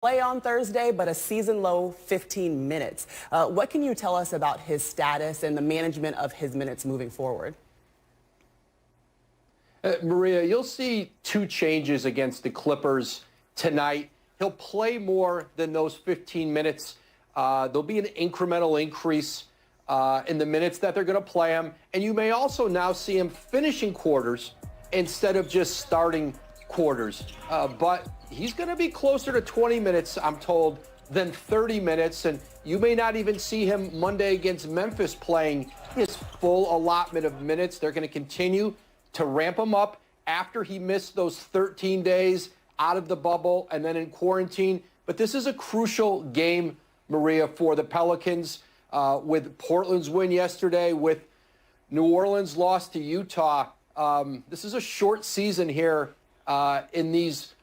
Play on Thursday, but a season-low 15 minutes. What can you tell us about his status and the management of his minutes moving forward? Maria, you'll see two changes against the Clippers tonight. He'll play more than those 15 minutes. There'll be an incremental increase in the minutes that they're going to play him. And you may also now see him finishing quarters instead of just starting quarters. But he's going to be closer to 20 minutes, I'm told, than 30 minutes. And you may not even see him Monday against Memphis playing his full allotment of minutes. They're going to continue to ramp him up after he missed those 13 days out of the bubble and then in quarantine. But this is a crucial game, Maria, for the Pelicans. With Portland's win yesterday, with New Orleans' loss to Utah, this is a short season here in these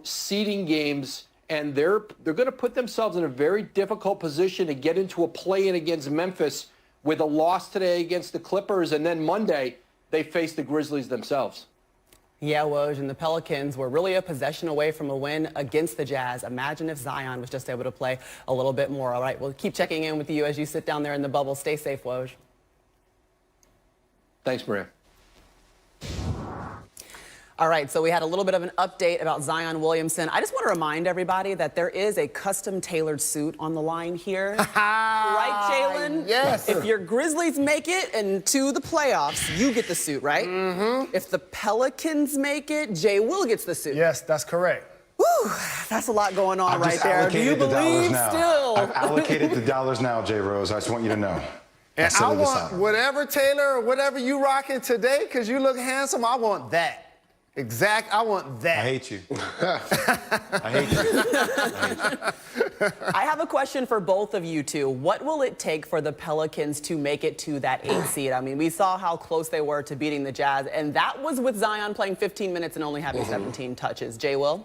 seeding games, and they're going to put themselves in a very difficult position to get into a play-in against Memphis with a loss today against the Clippers, and then Monday they face the Grizzlies themselves. Yeah, Woj, and the Pelicans were really a possession away from a win against the Jazz. Imagine if Zion was just able to play a little bit more. All right, we'll keep checking in with you as you sit down there in the bubble. Stay safe, Woj. Thanks, Maria. All right, so we had a little bit of an update about Zion Williamson. I just want to remind everybody that there is a custom-tailored suit on the line here. Right, Jalen? Yes. If your Grizzlies make it into the playoffs, you get the suit, right? Mm-hmm. If the Pelicans make it, Jay Will gets the suit. Yes, that's correct. Whew, that's a lot going on right there. Do you believe still? I've allocated the dollars now, Jay Rose. I just want you to know. And I want whatever Taylor or whatever you rocking today, because you look handsome, I want that. I want that. I hate you. I hate you. I have a question for both of you two. What will it take for the Pelicans to make it to that 8 seed? I mean, we saw how close they were to beating the Jazz, and that was with Zion playing 15 minutes and only having 17 touches. Jay Will?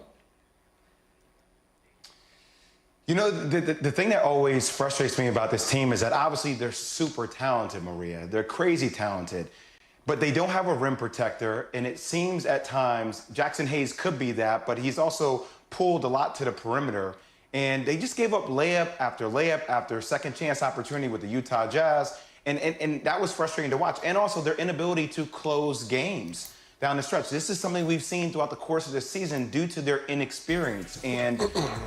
You know, the thing that always frustrates me about this team is that obviously they're super talented, Maria. They're crazy talented. But they don't have a rim protector, and it seems at times Jackson Hayes could be that, but he's also pulled a lot to the perimeter. And they just gave up layup after second chance opportunity with the Utah Jazz, and that was frustrating to watch. And also their inability to close games down the stretch. This is something we've seen throughout the course of the season due to their inexperience. And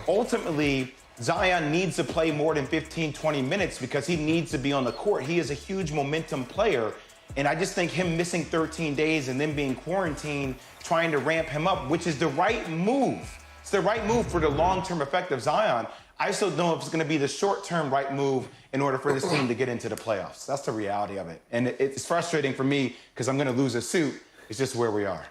ultimately, Zion needs to play more than 15, 20 minutes because he needs to be on the court. He is a huge momentum player. And I just think him missing 13 days and then being quarantined, trying to ramp him up, which is the right move. It's the right move for the long-term effect of Zion. I still don't know if it's going to be the short-term right move in order for this team to get into the playoffs. That's the reality of it. And it's frustrating for me because I'm going to lose a suit. It's just where we are.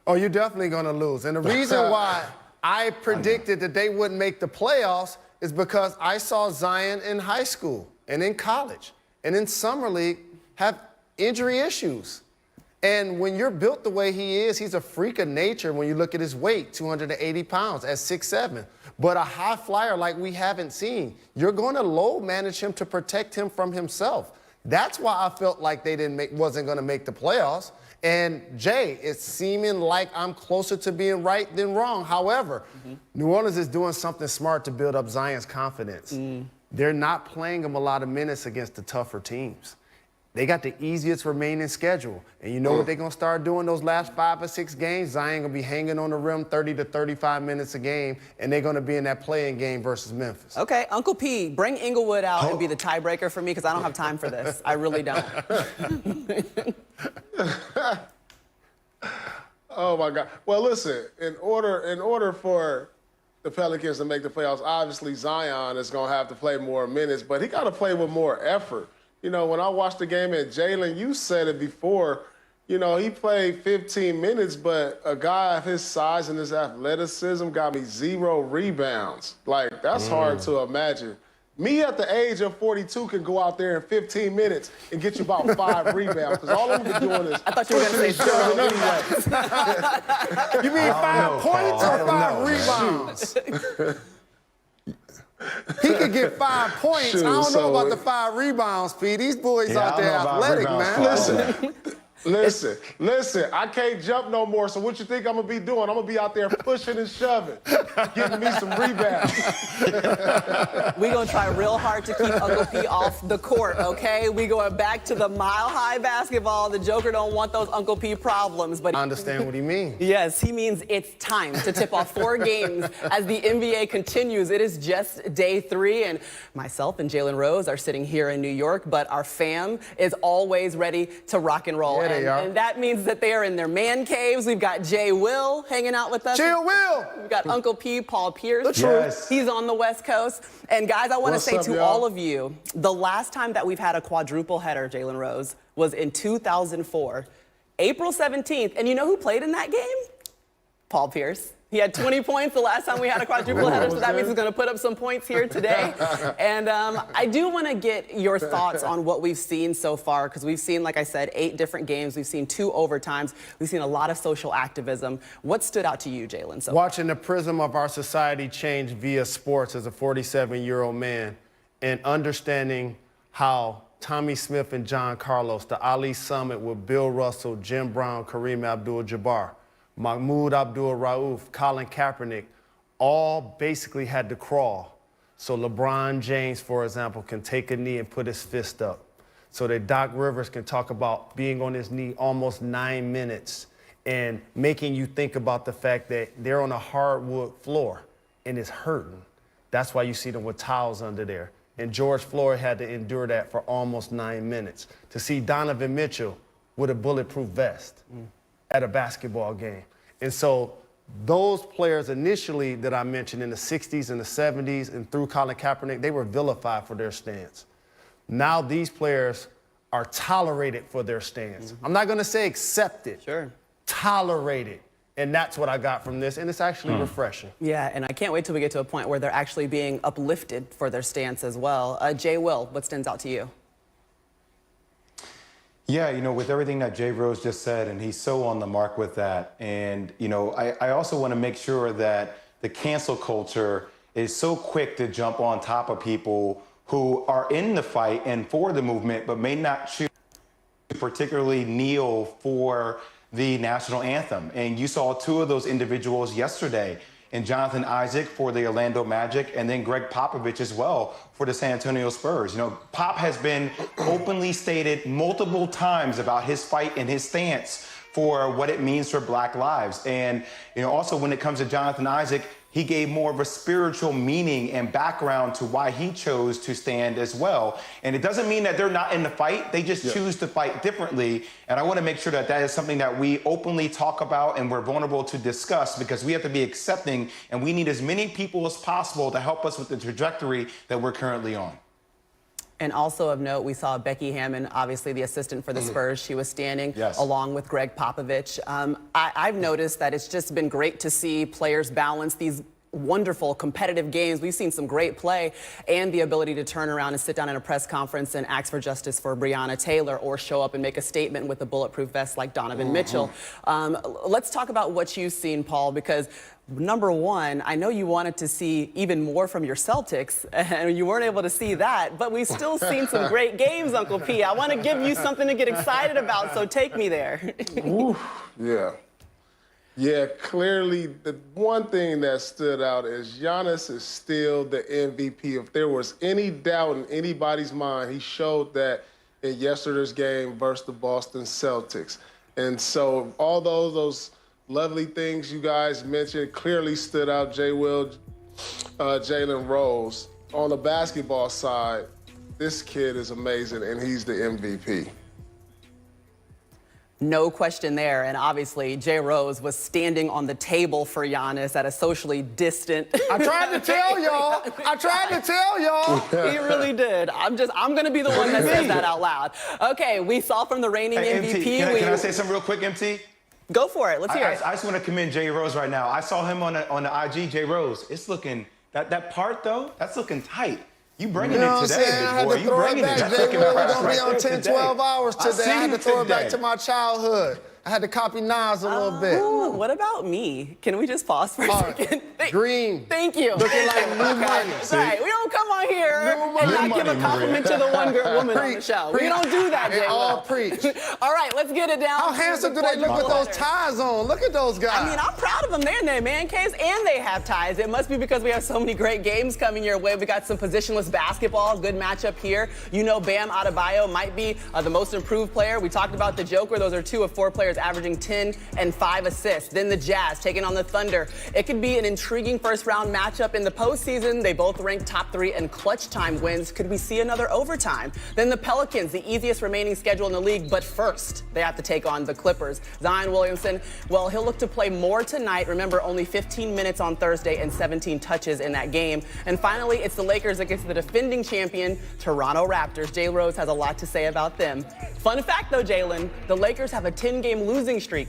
Oh, you're definitely going to lose. And the reason why I predicted that they wouldn't make the playoffs is because I saw Zion in high school and in college and in summer league have injury issues. And when you're built the way he is, he's a freak of nature when you look at his weight, 280 pounds at 6'7". But a high flyer like we haven't seen. You're going to low manage him to protect him from himself. That's why I felt like they wasn't going to make the playoffs. And Jay, it's seeming like I'm closer to being right than wrong. However, New Orleans is doing something smart to build up Zion's confidence. They're not playing him a lot of minutes against the tougher teams. They got the easiest remaining schedule. And you know what they're going to start doing those last 5 or 6 games? Zion going to be hanging on the rim 30 to 35 minutes a game, and they're going to be in that play-in game versus Memphis. Okay, Uncle P, bring Inglewood out and be the tiebreaker for me because I don't have time for this. I really don't. Oh, my God. Well, listen, in order for the Pelicans to make the playoffs, obviously Zion is going to have to play more minutes, but he got to play with more effort. You know, when I watched the game at Jalen, you said it before, you know, he played 15 minutes, but a guy of his size and his athleticism got me 0 rebounds. Like, that's hard to imagine. Me at the age of 42 can go out there in 15 minutes and get you about 5 rebounds, because all I'm doing is... I thought you were going to say 0 You mean 5 points or 5 rebounds? He could get 5 points. I don't know about the 5 rebounds, P. These boys out there athletic, man. Listen, Listen, I can't jump no more, so what you think I'm going to be doing? I'm going to be out there pushing and shoving, getting me some rebounds. We're going to try real hard to keep Uncle P off the court, okay? We going back to the mile-high basketball. The Joker don't want those Uncle P problems, but I understand what he means. yes, he means it's time to tip off 4 games as the NBA continues. It is just day 3, and myself and Jalen Rose are sitting here in New York, but our fam is always ready to rock and roll. Yeah, they are. And that means that they are in their man caves. We've got Jay Will hanging out with us. Jay Will! We've got Uncle P, Paul Pierce. Yes. He's on the West Coast. And guys, I want to What's say up, to y'all? all of you, the last time that we've had a quadruple header, Jalen Rose, was in 2004, April 17th. And you know who played in that game? Paul Pierce. He had 20 points the last time we had a quadruple header, so that means he's going to put up some points here today. And I do want to get your thoughts on what we've seen so far, because we've seen, like I said, 8 different games. We've seen 2 overtimes. We've seen a lot of social activism. What stood out to you, Jalen? So Watching the prism of our society change via sports as a 47-year-old man, and understanding how Tommy Smith and John Carlos, the Ali Summit with Bill Russell, Jim Brown, Kareem Abdul-Jabbar, Mahmoud Abdul-Rauf, Colin Kaepernick, all basically had to crawl. So LeBron James, for example, can take a knee and put his fist up. So that Doc Rivers can talk about being on his knee almost 9 minutes and making you think about the fact that they're on a hardwood floor and it's hurting. That's why you see them with towels under there. And George Floyd had to endure that for almost 9 minutes. To see Donovan Mitchell with a bulletproof vest at a basketball game. And so those players initially that I mentioned in the 60s and the 70s and through Colin Kaepernick, they were vilified for their stance. Now these players are tolerated for their stance. I'm not going to say accepted. Sure. Tolerated. And that's what I got from this, and it's actually refreshing. yeah, and I can't wait till we get to a point where they're actually being uplifted for their stance as well. Jay Will, what stands out to you? Yeah, you know, with everything that Jay Rose just said, and he's so on the mark with that. And, you know, I also want to make sure that the cancel culture is so quick to jump on top of people who are in the fight and for the movement, but may not choose to particularly kneel for the national anthem. And you saw 2 of those individuals yesterday, and Jonathan Isaac for the Orlando Magic, and then Greg Popovich as well for the San Antonio Spurs. You know, Pop has been openly stated multiple times about his fight and his stance for what it means for Black lives. And, you know, also when it comes to Jonathan Isaac, he gave more of a spiritual meaning and background to why he chose to stand as well. And it doesn't mean that they're not in the fight. They just choose to fight differently. And I want to make sure that that is something that we openly talk about and we're vulnerable to discuss, because we have to be accepting, and we need as many people as possible to help us with the trajectory that we're currently on. And also of note, we saw Becky Hammon, obviously the assistant for the Spurs. She was standing along with Greg Popovich. I've noticed that it's just been great to see players balance these wonderful competitive games. We've seen some great play and the ability to turn around and sit down in a press conference and ask for justice for Breonna Taylor, or show up and make a statement with a bulletproof vest like Donovan Mitchell. Let's talk about what you've seen, Paul, because number one, I know you wanted to see even more from your Celtics, and you weren't able to see that, but we've still seen some great games, Uncle P. I want to give you something to get excited about, so take me there. Ooh, yeah. Yeah, clearly the one thing that stood out is Giannis is still the MVP. If there was any doubt in anybody's mind, he showed that in yesterday's game versus the Boston Celtics. And so all those lovely things you guys mentioned clearly stood out. Jay Will, Jalen Rose. On the basketball side, this kid is amazing, and he's the MVP. No question there. And obviously, Jay Rose was standing on the table for Giannis at a socially distant. I tried to tell y'all. I tried to tell y'all. He really did. I'm going to be the one that says that out loud. Okay, we saw from the reigning MVP. MT, can I say something real quick, MT? Go for it. Let's hear it. I just want to commend Jay Rose right now. I saw him on the IG, Jay Rose. It's looking, that part though, that's looking tight. You bringing it today, big boy. You bringing it. That's looking We're impressive going to be on 10, 12 hours today. I had to throw it back to my childhood. I had to copy Nas a little bit. What about me? Can we just pause for a second? Green. Thank you. Looking like new money. Right. We don't come on here. New Let's not give a compliment to the one good woman on the Preach, show. preach. We don't do that, They Jay. all preach. All right, let's get it down. How to handsome the do they look with those letters. ties on? Look at those guys. I mean, I'm proud of them. They're in their man caves and they have ties. It must be because we have so many great games coming your way. We got some positionless basketball, good matchup here. You know, Bam Adebayo might be the most improved player. We talked about the Joker. Those are 2 of 4 players averaging 10 and 5 assists. Then the Jazz taking on the Thunder. It could be an intriguing first-round matchup in the postseason. They both rank top 3 in clutch time wins. Could we see another overtime? Then the Pelicans, the easiest remaining schedule in the league, but first they have to take on the Clippers. Zion Williamson, well, he'll look to play more tonight. Remember, only 15 minutes on Thursday and 17 touches in that game. And finally, it's the Lakers against the defending champion, Toronto Raptors. Jay Rose has a lot to say about them. Fun fact, though, Jalen, the Lakers have a 10-game losing streak.